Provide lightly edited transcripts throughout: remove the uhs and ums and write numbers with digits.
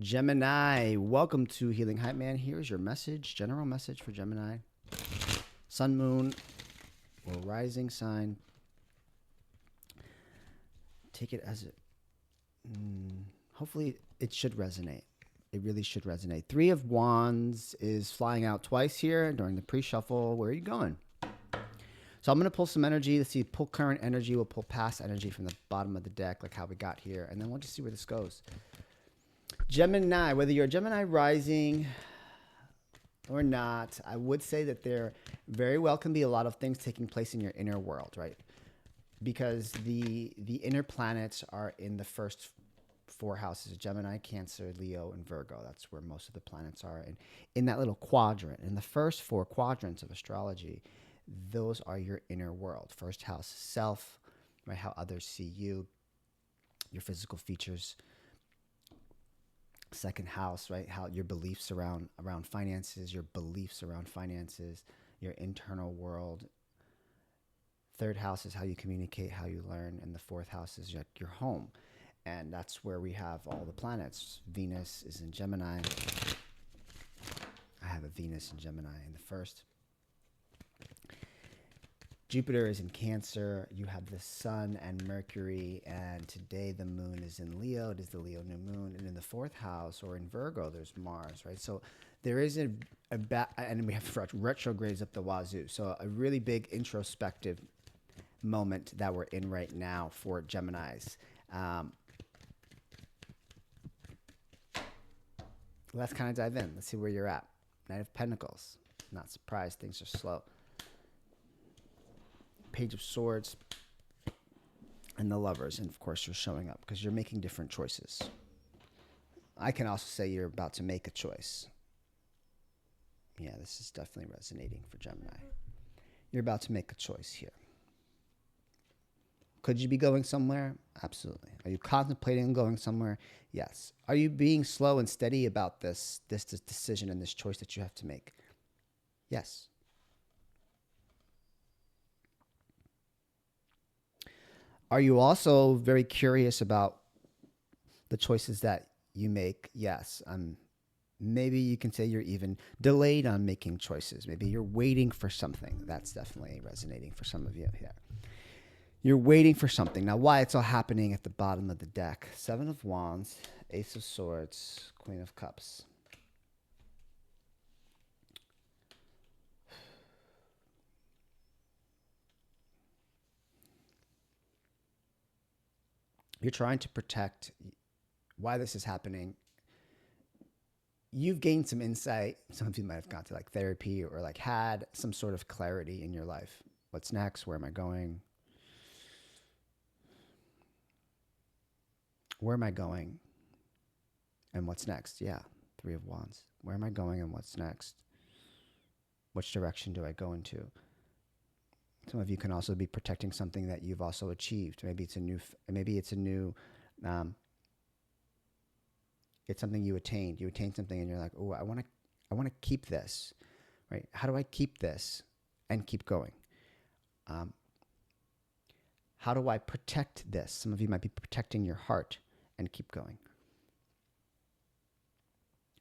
Gemini, welcome to Healing Hype Man. Here's your message, general message for Gemini. Sun, moon, or rising sign. Take it as it. Hopefully, it should resonate. It really should resonate. Three of Wands is flying out twice here during the pre-shuffle. Where are you going? So I'm going to pull some energy. Let's see, pull current energy. We'll pull past energy from the bottom of the deck, like how we got here. And then we'll just see where this goes. Gemini, whether you're a Gemini rising or not, I would say that there very well can be a lot of things taking place in your inner world, right? Because the inner planets are in the first four houses: Gemini, Cancer, Leo, and Virgo. That's where most of the planets are. And in that little quadrant, in the first four quadrants of astrology, those are your inner world. First house, self, right? How others see you, your physical features. Second house, right? How your beliefs around finances, your beliefs around finances, your internal world. Third house is how you communicate, how you learn, and the fourth house is your home. And that's where we have all the planets. Venus is in Gemini. I have a Venus in Gemini in the first. Jupiter is in Cancer. You have the Sun and Mercury, and today the Moon is in Leo. It is the Leo new moon, and in the fourth house or in Virgo, there's Mars, right? So there is and we have retrogrades up the wazoo. So a really big introspective moment that we're in right now for Geminis. Let's kind of dive in. Let's see where you're at. Knight of Pentacles. Not surprised. Things are slow. Page of Swords, and the Lovers. And of course, you're showing up because you're making different choices. I can also say you're about to make a choice. Yeah, this is definitely resonating for Gemini. You're about to make a choice here. Could you be going somewhere? Absolutely. Are you contemplating going somewhere? Yes. Are you being slow and steady about this decision and this choice that you have to make? Yes. Are you also very curious about the choices that you make? Yes. Maybe you can say you're even delayed on making choices. Maybe you're waiting for something. That's definitely resonating for some of you here. You're waiting for something. Now, why it's all happening at the bottom of the deck. Seven of Wands, Ace of Swords, Queen of Cups. You're trying to protect why this is happening. You've gained some insight. Some of you might have gone to like therapy or like had some sort of clarity in your life. What's next? Where am I going? Where am I going? And what's next? Yeah, Three of Wands. Where am I going and what's next? Which direction do I go into? Some of you can also be protecting something that you've also achieved. Maybe it's it's something you attained. You attained something and you're like, oh, I want to keep this, right? How do I keep this and keep going? How do I protect this? Some of you might be protecting your heart and keep going.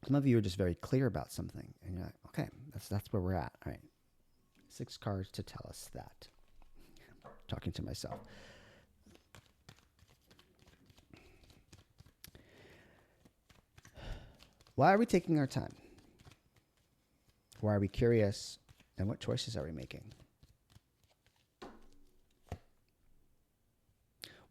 Some of you are just very clear about something and you're like, okay, that's where we're at. All right. 6 cards to tell us that. Talking to myself. Why are we taking our time? Why are we curious? And what choices are we making?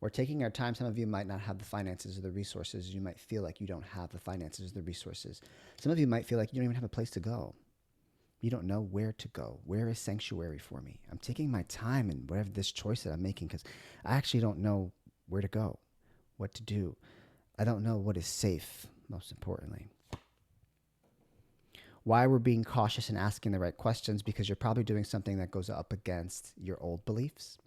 We're taking our time. Some of you might not have the finances or the resources. You might feel like you don't have the finances or the resources. Some of you might feel like you don't even have a place to go. You don't know where to go. Where is sanctuary for me? I'm taking my time in whatever this choice that I'm making because I actually don't know where to go, what to do. I don't know what is safe, most importantly. Why we're being cautious and asking the right questions, because you're probably doing something that goes up against your old beliefs,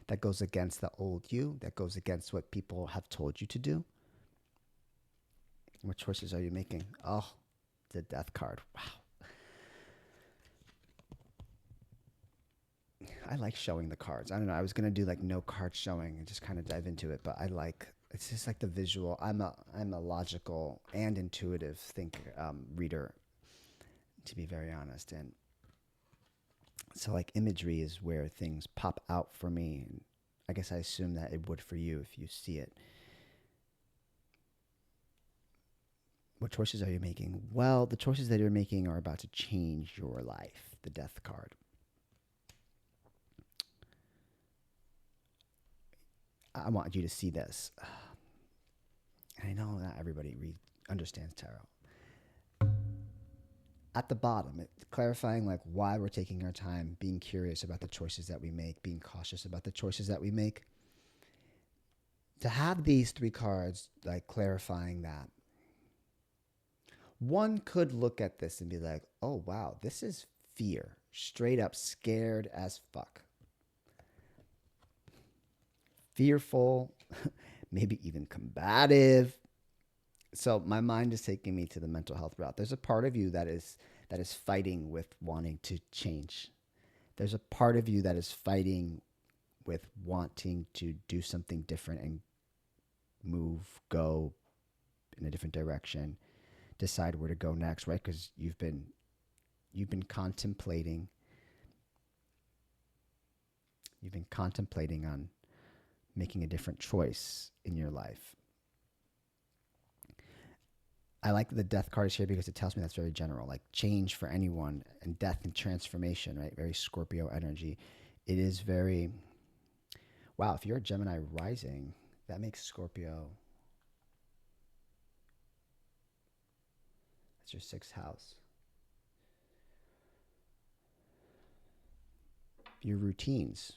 that goes against the old you, that goes against what people have told you to do. What choices are you making? Oh, the Death card. Wow. I like showing the cards. I don't know. I was going to do like no card showing and just kind of dive into it, but I like it's just like the visual. I'm a logical and intuitive thinker, reader, to be very honest. And so like imagery is where things pop out for me. And I guess I assume that it would for you if you see it. What choices are you making? Well, the choices that you're making are about to change your life. The death card. I want you to see this. I know not everybody understands tarot. At the bottom, clarifying like why we're taking our time, being curious about the choices that we make, being cautious about the choices that we make. To have these three cards, like clarifying that, one could look at this and be like, oh, wow, this is fear. Straight up scared as fuck. Fearful, maybe even combative. So my mind is taking me to the mental health route. There's a part of you that is fighting with wanting to change. There's a part of you that is fighting with wanting to do something different and move, go in a different direction, decide where to go next, right? Because you've been contemplating on making a different choice in your life. I like the death card is here because it tells me that's very general, like change for anyone and death and transformation, right? Very Scorpio energy. It is very, wow, if you're a Gemini rising, that makes Scorpio, that's your sixth house. Your routines,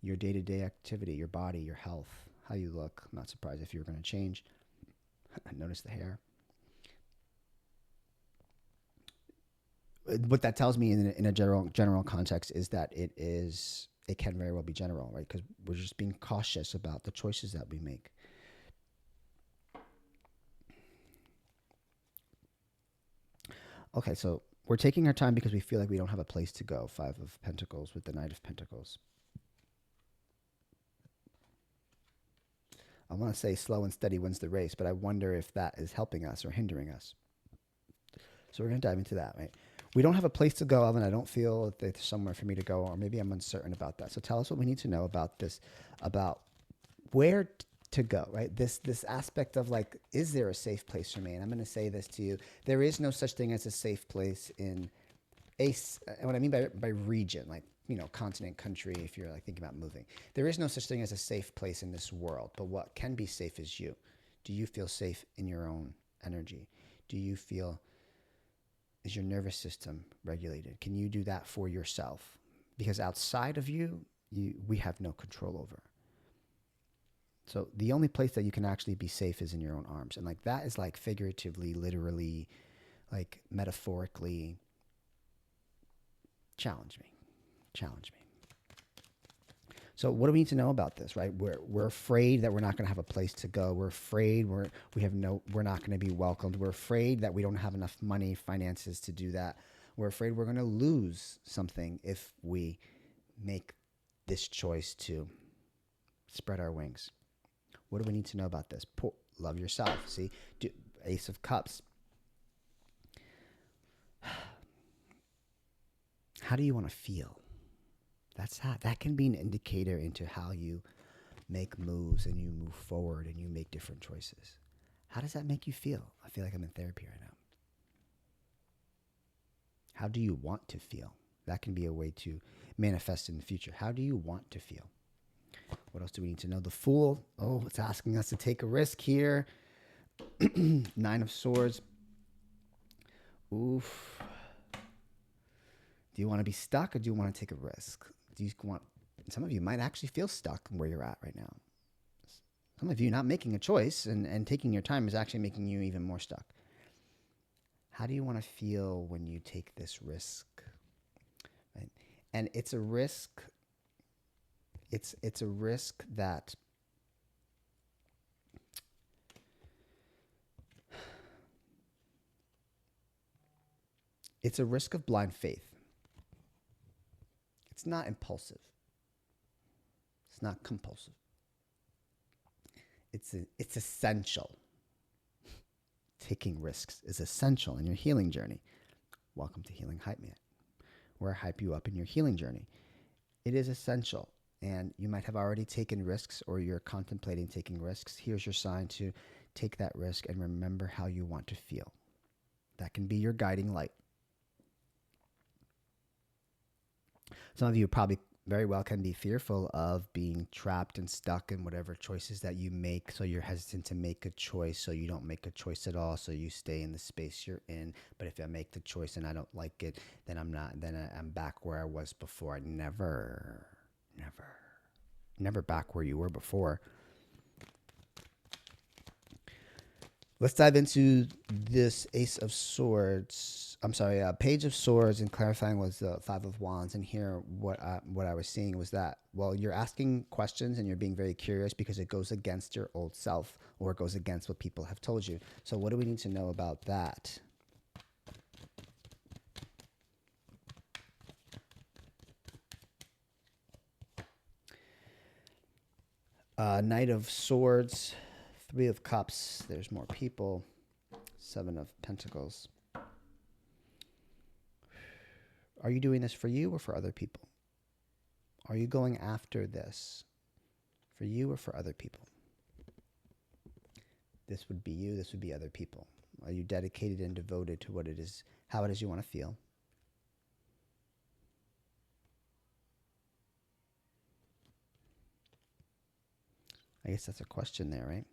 your day-to-day activity, your body, your health, how you look. I'm not surprised if you were going to change. Notice the hair. What that tells me in a general context is that it can very well be general, right? Because we're just being cautious about the choices that we make. Okay, so we're taking our time because we feel like we don't have a place to go. Five of Pentacles with the Knight of Pentacles. I want to say slow and steady wins the race, but I wonder if that is helping us or hindering us. So we're going to dive into that, right? We don't have a place to go, Alvin. I don't feel that there's somewhere for me to go, or maybe I'm uncertain about that. So tell us what we need to know about this, about where to go, right? This aspect of like, is there a safe place for me? And I'm going to say this to you. There is no such thing as a safe place in what I mean by region, like, you know, continent, country, if you're like thinking about moving. There is no such thing as a safe place in this world, but what can be safe is you. Do you feel safe in your own energy? Do you feel, is your nervous system regulated? Can you do that for yourself? Because outside of you, we have no control over. So the only place that you can actually be safe is in your own arms. And like that is like figuratively, literally, like metaphorically, challenge me. So what do we need to know about this, right? We're afraid that we're not going to have a place to go. We're afraid we're not going to be welcomed. We're afraid that we don't have enough money, finances to do that. We're afraid we're going to lose something if we make this choice to spread our wings. What do we need to know about this? Love yourself. See, Ace of Cups. How do you want to feel? That can be an indicator into how you make moves and you move forward and you make different choices. How does that make you feel? I feel like I'm in therapy right now. How do you want to feel? That can be a way to manifest in the future. How do you want to feel? What else do we need to know? The Fool. Oh, it's asking us to take a risk here. Nine of Swords. Oof. Do you want to be stuck or do you want to take a risk? Some of you might actually feel stuck where you're at right now. Some of you not making a choice and taking your time is actually making you even more stuck. How do you want to feel when you take this risk? Right? And it's a risk. It's a risk that it's a risk of blind faith. It's not impulsive. It's not compulsive. It's essential. Taking risks is essential in your healing journey. Welcome to Healing Hype Man, where I hype you up in your healing journey. It is essential, and you might have already taken risks or you're contemplating taking risks. Here's your sign to take that risk and remember how you want to feel. That can be your guiding light. Some of you probably very well can be fearful of being trapped and stuck in whatever choices that you make. So you're hesitant to make a choice. So you don't make a choice at all. So you stay in the space you're in. But if I make the choice and I don't like it, then I'm back where I was before. Never back where you were before. Let's dive into this Ace of Swords. I'm sorry, Page of Swords, and clarifying was the Five of Wands. And here, what I was seeing was that, well, you're asking questions and you're being very curious because it goes against your old self, or it goes against what people have told you. So what do we need to know about that? Knight of Swords, Three of Cups. There's more people. Seven of Pentacles. Are you doing this for you or for other people? Are you going after this for you or for other people? This would be you. This would be other people. Are you dedicated and devoted to what it is, how it is you want to feel? I guess that's a question there, right?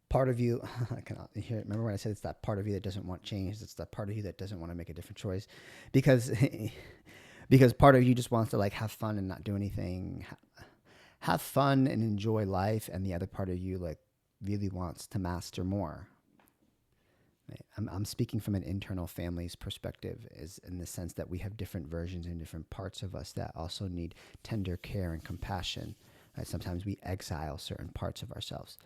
Part of you, I cannot hear. Remember when I said it's that part of you that doesn't want change? It's that part of you that doesn't want to make a different choice, because part of you just wants to like have fun and not do anything, have fun and enjoy life, and the other part of you like really wants to master more. Right? I'm speaking from an internal family's perspective, is in the sense that we have different versions and different parts of us that also need tender care and compassion. Right? Sometimes we exile certain parts of ourselves.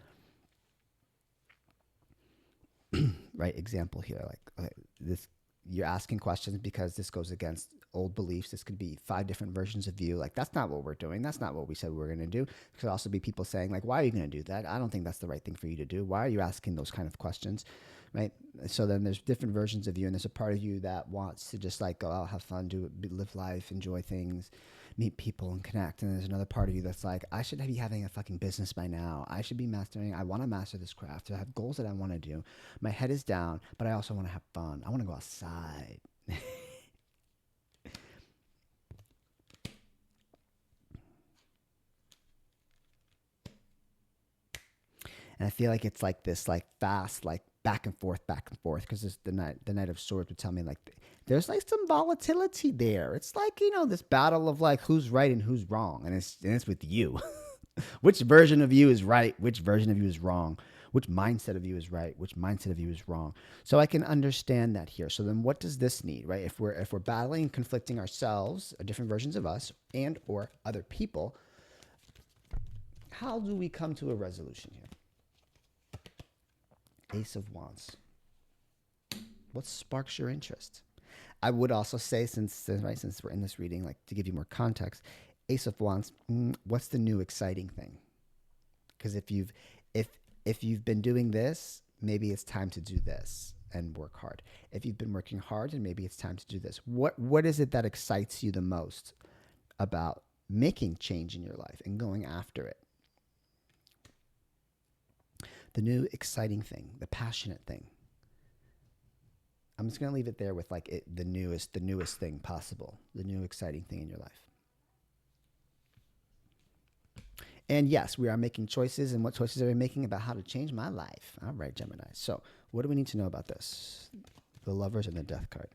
Right, example here, like this, you're asking questions because this goes against old beliefs. This could be 5 different versions of you. Like, that's not what we're doing. That's not what we said we were going to do. It could also be people saying, like, why are you going to do that? I don't think that's the right thing for you to do. Why are you asking those kind of questions, right? So then there's different versions of you, and there's a part of you that wants to just like go out, have fun, live life, enjoy things, meet people and connect. And there's another part of you that's like, I should be having a fucking business by now. I should be mastering. I want to master this craft. I have goals that I want to do. My head is down, but I also want to have fun. I want to go outside. And I feel like it's like this, like fast, like back and forth, because the Knight of Swords would tell me like there's like some volatility there. It's like, you know, this battle of like who's right and who's wrong, and it's with you. Which version of you is right? Which version of you is wrong? Which mindset of you is right? Which mindset of you is wrong? So I can understand that here. So then, what does this need, right? If we're battling and conflicting ourselves, different versions of us, and or other people, how do we come to a resolution here? Ace of Wands. What sparks your interest? I would also say, since we're in this reading, like to give you more context, Ace of Wands. What's the new exciting thing? Because if you've been doing this, maybe it's time to do this and work hard. If you've been working hard, and maybe it's time to do this. What is it that excites you the most about making change in your life and going after it? The new exciting thing, the passionate thing. I'm just going to leave it there with like the newest thing possible, the new exciting thing in your life. And yes, we are making choices. And what choices are we making about how to change my life? All right, Gemini. So what do we need to know about this? The Lovers and the Death card.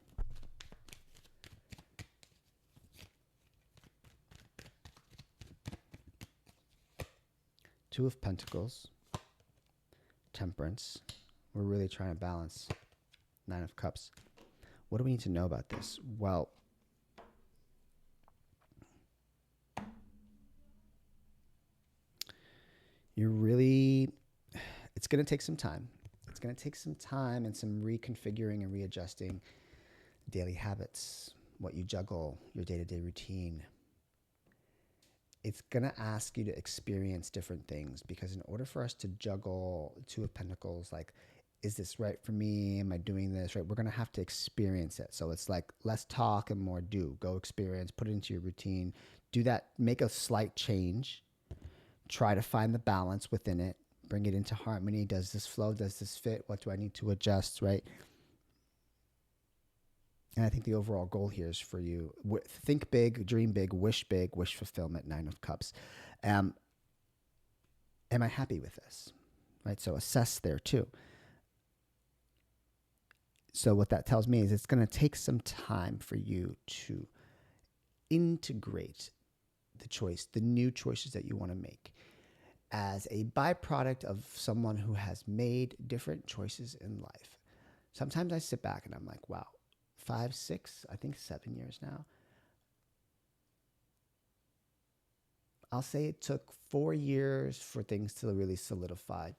Two of Pentacles. Temperance. We're really trying to balance. Nine of Cups. What do we need to know about this? Well, it's going to take some time. It's going to take some time and some reconfiguring and readjusting daily habits, what you juggle, your day-to-day routine, it's going to ask you to experience different things, because in order for us to juggle Two of Pentacles, like, is this right for me? Am I doing this right? We're going to have to experience it. So it's like less talk and more do. Go experience, put it into your routine, do that, make a slight change, try to find the balance within it, bring it into harmony. Does this flow? Does this fit? What do I need to adjust, right? And I think the overall goal here is for you, think big, dream big, wish fulfillment, 9 of Cups. Am I happy with this? Right? So assess there too. So what that tells me is it's going to take some time for you to integrate the new choices that you want to make as a byproduct of someone who has made different choices in life. Sometimes I sit back and I'm like, wow, 5, 6, I think 7 years now. I'll say it took 4 years for things to really solidify,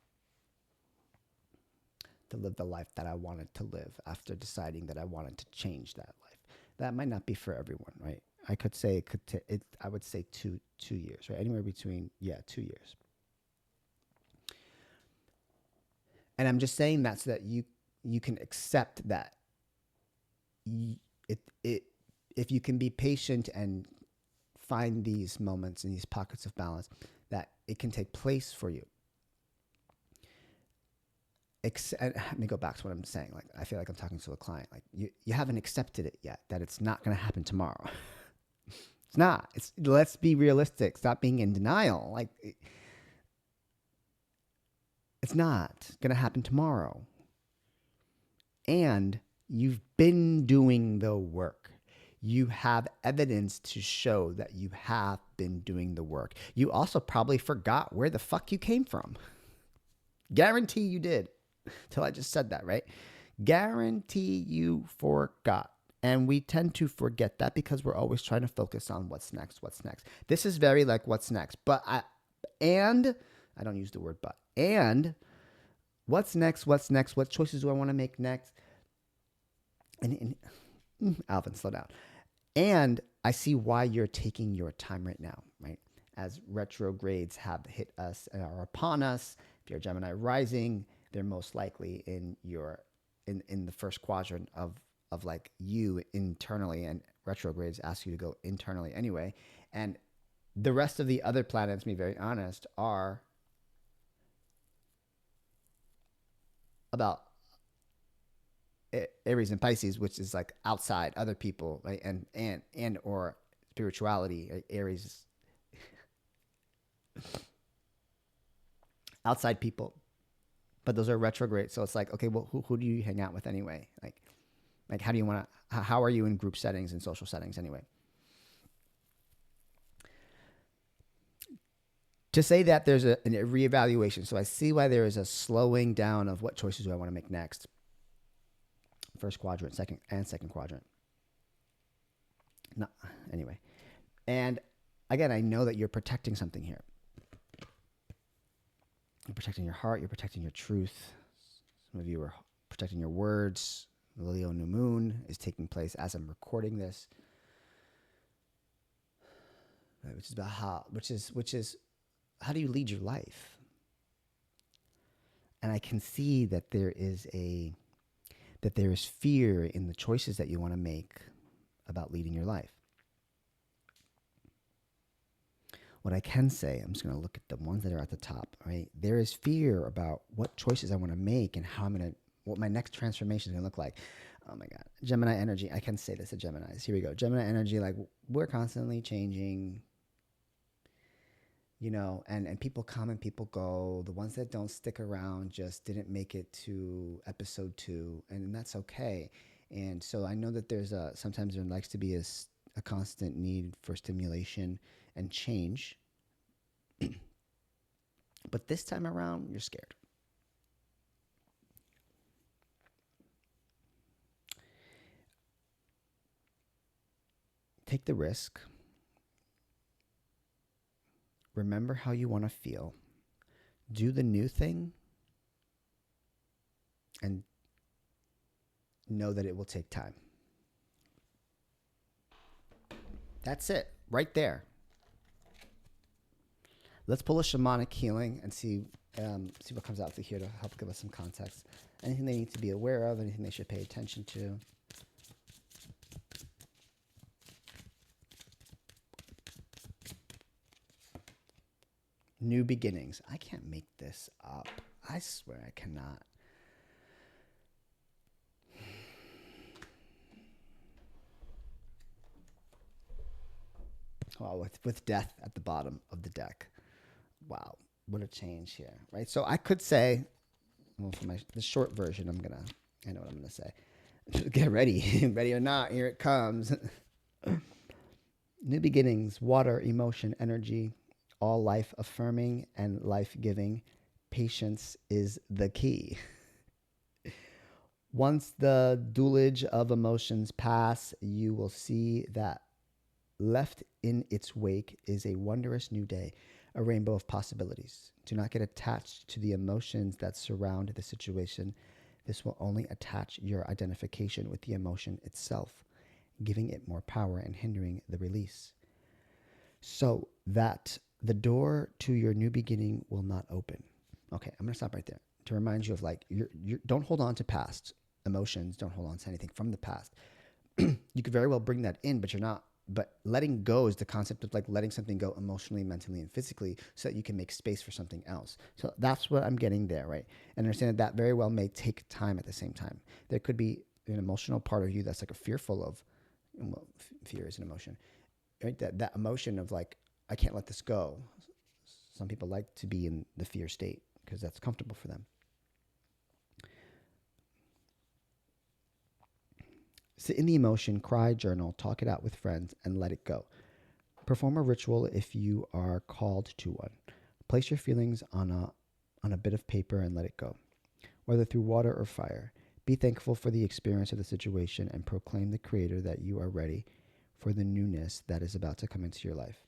to live the life that I wanted to live after deciding that I wanted to change that life. That might not be for everyone, right? I could say I would say 2 years, right? Anywhere between, 2 years. And I'm just saying that so that you can accept that if you can be patient and find these moments and these pockets of balance, that it can take place for you. Let me go back to what I'm saying. Like, I feel like I'm talking to a client. Like, you haven't accepted it yet, that it's not going to happen tomorrow. It's not. Let's be realistic. Stop being in denial. Like, it's not going to happen tomorrow. And you've been doing the work. You have evidence to show that you have been doing the work. You also probably forgot where the fuck you came from. Guarantee you did. Till I just said that, right? Guarantee you forgot. And we tend to forget that because we're always trying to focus on what's next. This is very like what's next. I don't use the word but. And what's next? What choices do I want to make next? And Alvin, slow down. And I see why you're taking your time right now, right? As retrogrades have hit us and are upon us. If you're Gemini rising, they're most likely in the first quadrant of like you internally, and retrogrades ask you to go internally anyway. And the rest of the other planets, to be very honest, are about Aries and Pisces, which is like outside other people, right? And or spirituality. Right? Aries outside people, but those are retrograde. So it's like, okay, well, who do you hang out with anyway? Like how do you want to? How are you in group settings and social settings anyway? To say that there's a reevaluation. So I see why there is a slowing down of what choices do I want to make next. First quadrant, second quadrant. No, anyway. And again, I know that you're protecting something here. You're protecting your heart. You're protecting your truth. Some of you are protecting your words. The Leo new moon is taking place as I'm recording this, which is about how do you lead your life? And I can see that there is fear in the choices that you want to make about leading your life. What I can say, I'm just going to look at the ones that are at the top, right? There is fear about what choices I want to make and what my next transformation is going to look like. Oh my God. Gemini energy. I can say this to Geminis. Here we go. Gemini energy, like, we're constantly changing, and people come and people go. The ones that don't stick around just didn't make it to episode 2, and that's okay. And so I know that sometimes there likes to be a constant need for stimulation and change. But this time around, you're scared. Take the risk. Remember how you want to feel. Do the new thing. And know that it will take time. That's it. Right there. Let's pull a shamanic healing and see what comes out through here to help give us some context. Anything they need to be aware of, anything they should pay attention to. New beginnings. I can't make this up. I swear I cannot. Well, with death at the bottom of the deck. Wow, what a change here, right? So I could say, well, for the short version, I know what I'm gonna say. Get ready, ready or not, here it comes. New beginnings, water, emotion, energy, all life affirming and life giving. Patience is the key. Once the dualage of emotions pass, you will see that left in its wake is a wondrous new day, a rainbow of possibilities. Do not get attached to the emotions that surround the situation. This will only attach your identification with the emotion itself, giving it more power and hindering the release. So that the door to your new beginning will not open. Okay, I'm going to stop right there to remind you of like, don't hold on to past emotions. Don't hold on to anything from the past. You could very well bring that in, but you're not. But letting go is the concept of like letting something go emotionally, mentally, and physically so that you can make space for something else. So that's what I'm getting there, right? And understand that very well may take time at the same time. There could be an emotional part of you that's like a fearful of, well, fear is an emotion, right? That emotion of like, I can't let this go. Some people like to be in the fear state because that's comfortable for them. Sit in the emotion, cry, journal, talk it out with friends, and let it go. Perform a ritual if you are called to one. Place your feelings on a bit of paper and let it go, whether through water or fire. Be thankful for the experience of the situation and proclaim the Creator that you are ready for the newness that is about to come into your life.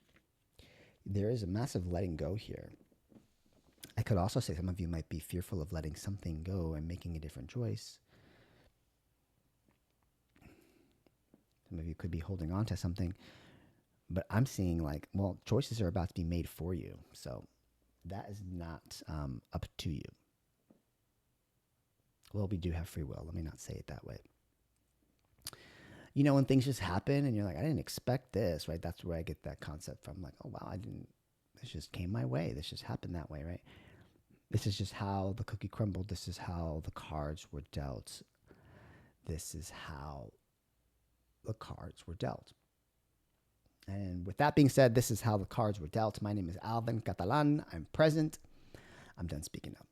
There is a massive letting go here. I could also say some of you might be fearful of letting something go and making a different choice. Some of you could be holding on to something, but I'm seeing like, well, choices are about to be made for you. So that is not up to you. Well, we do have free will. Let me not say it that way. You know, when things just happen and you're like, I didn't expect this, right? That's where I get that concept from. Like, oh, wow, this just came my way. This just happened that way, right? This is just how the cookie crumbled. This is how the cards were dealt. This is how the cards were dealt. And with that being said, this is how the cards were dealt. My name is Alvin Catalan. I'm present. I'm done speaking now.